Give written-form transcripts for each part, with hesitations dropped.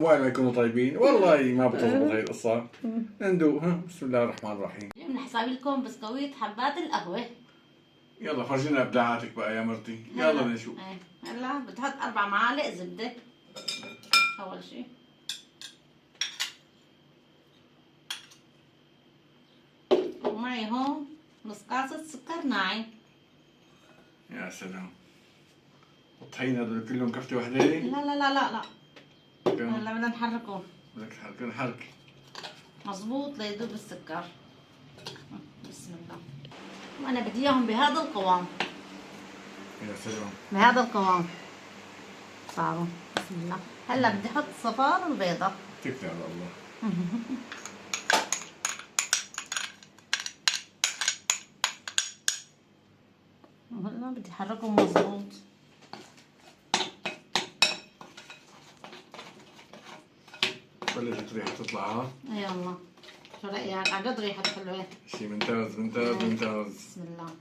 وين ما يكونوا طيبين والله ما بتضبط هاي القصة. ندوق. بسم الله الرحمن الرحيم. اليوم حسابي لكم بسكويت حبات القهوة. يلا فرجينا ابداعاتك بقى يا مرتي. يلا نشوف. هلا بتحط 4 معالق زبدة أول شي، ومعي هون نص كاسة سكر ناعم. يا سلام. الطحين هذول كلهم كفتة وحدة؟ لا لا لا لا لا، هلا بدنا نحركهم. بدك تحركهم حركة مظبوط ليدوب السكر. بسم الله. وأنا بدي إياهم بهذا القوام. يا سلام. بهذا القوام صاروا. بسم الله. هلا بدي أحط صفار البيضة. تكفي على الله. وهلا بدي أحركهم مظبوط. بلشت ريحة تطلع. ها يلا شو رأيك؟ عن جد ريحة حلوة. شي ممتاز ممتاز ممتاز. بسم الله.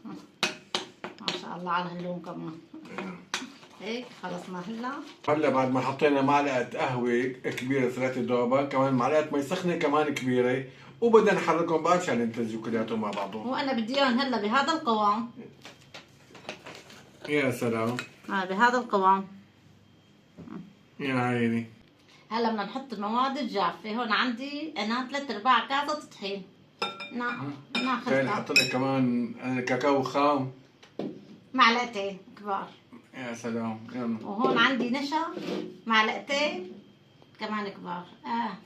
ما شاء الله على هاللون كمان. هيك خلصنا هلا بعد ما حطينا معلقة قهوة كبيرة 3 دوبة، كمان معلقة مي سخنة كمان كبيرة، وبدنا نحركهم بقى مشان يمتزجوا كلياتهم مع بعضهم. وأنا بدي إياهم هلا بهذا القوام. يا سلام. بهذا القوام. يا عيني. هلا بدنا نحط المواد الجافة. هون عندي أنا 3/4 كاسة طحين. ناخذ حط لك كمان كاكاو خام معلقتين كبار. يا سلام. يلا. وهون عندي نشا معلقتين كمان كبار.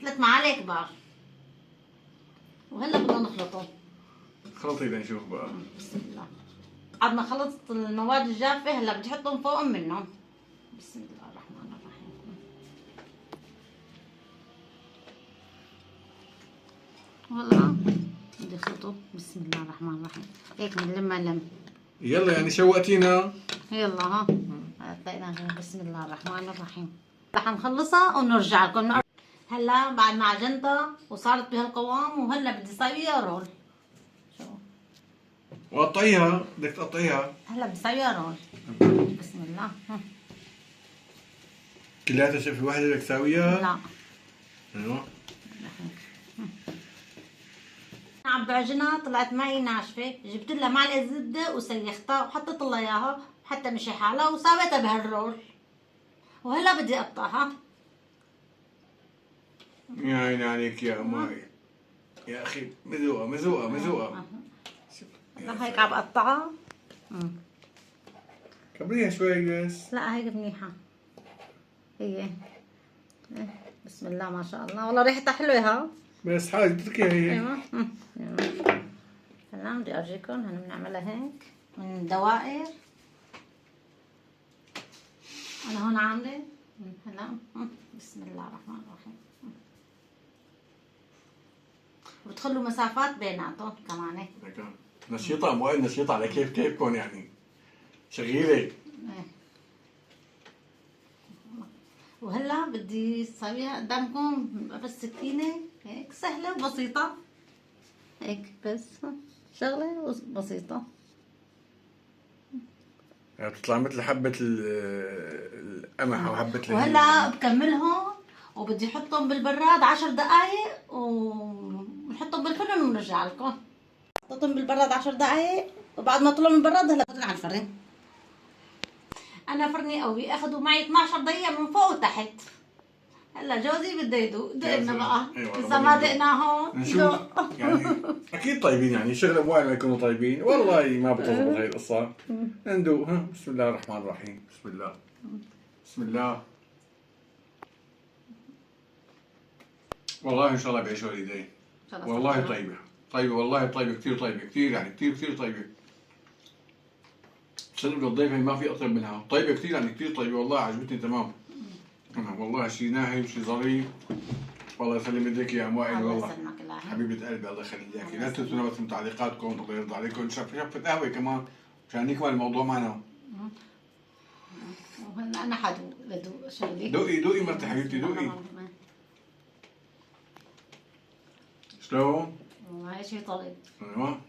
3 معالق كبار. وهلا بدنا نخلطهم. خلطي لنشوف بقى. بسم الله. بعد ما خلطت المواد الجافة هلا بدي احطهم فوق منهم. بسم الله الرحمن الرحيم. والله بدي اخلطه. بسم الله الرحمن الرحيم. هيك بنلم. يلا يعني شوقتينا. يلا ها هتلاقينا. بسم الله الرحمن الرحيم. رح نخلصها ونرجع لكم. هلا بعد ما عجنتها وصارت بهالقوام، وهلا بدي سويها رول. شو وقطعيها، بدك تقطعيها. هلا بدي سويها رول. بسم الله. كلياتها شقفة واحدة بدك تساويها؟ لا. ايوه. عم بعجنها طلعت معي ناشفة، جبت لها معلقة زبدة وسيختها وحطيت لها اياها حتى مشي حالها وساويتها بهالرول. وهلا بدي اقطعها. يا عيني عليك يا ماي. يا اخي مذوقة مذوقة مذوقة. لا هيك عم بقطعها. كبريها شوي بس. لا هيك منيحة هي. بسم الله ما شاء الله، والله ريحتها حلوة. ها بس حاجة تتركيها هي. ايوه. هلا بدي اورجيكم. هلا بنعملها هيك من دوائر. انا هون عاملة هلا. بسم الله الرحمن الرحيم. وبتخلوا مسافات بيناتهم كمان. نشيطة مو نشيطة على كيفكم يعني. شغيلة. وهلا بدي اسويها قدامكم بس سكينة هيك سهلة وبسيطة. هيك بس شغلة بسيطة. يعني بتطلع مثل حبة القمح أو حبة الهيل. وهلا بكملهم وبدي احطهم بالبراد 10 دقايق ونحطهم بالفرن ونرجع لكم. حطيتهم بالبراد 10 دقايق، وبعد ما طلعوا من البراد هلا بحطهم على الفرن. انا فرني قوي اخذوا معي 12 دقيقة من فوق وتحت. هلا جوزي بده يدوق. دقنا بقى. اذا ما دقناهم نشوف. يعني اكيد طيبين، يعني شغله وين ما يكونوا طيبين والله ما بتضبط هاي القصه. ندوق. بسم الله الرحمن الرحيم. بسم الله. بسم الله. والله ان شاء الله بعيش والدي. والله طيبه طيبه والله طيبه كثير طيبه كثير يعني كثير طيبه. سلم للضيفه ما في اطيب منها. طيبه كثير يعني كثير طيبه والله عجبتني تمام. والله شيء ناعم شيء ظريف. والله يسلم يديك يا ام وائل. والله حبيبه قلبي الله يخليك. لا تنسونا بس من تعليقاتكم. الله يرضى عليكم. شفت قهوه كمان مشان نكمل الموضوع معنا. وهلا انا حدوق شغلي. دوقي مرتي حبيبتي دوقي. شلون؟ والله شيء طري. ايوه.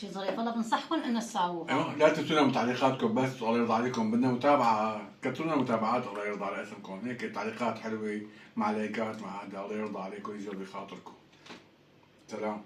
شي ظريف، والله بنصحكم انه تساووها. ايوه لا تنسونا من تعليقاتكم بس، الله يرضى عليكم، بدنا متابعة، كتبوا لنا متابعات الله يرضى على اسمكم، هيك تعليقات حلوة مع لايكات مع هذا، الله يرضى عليكم يجوا بخاطركم. سلام.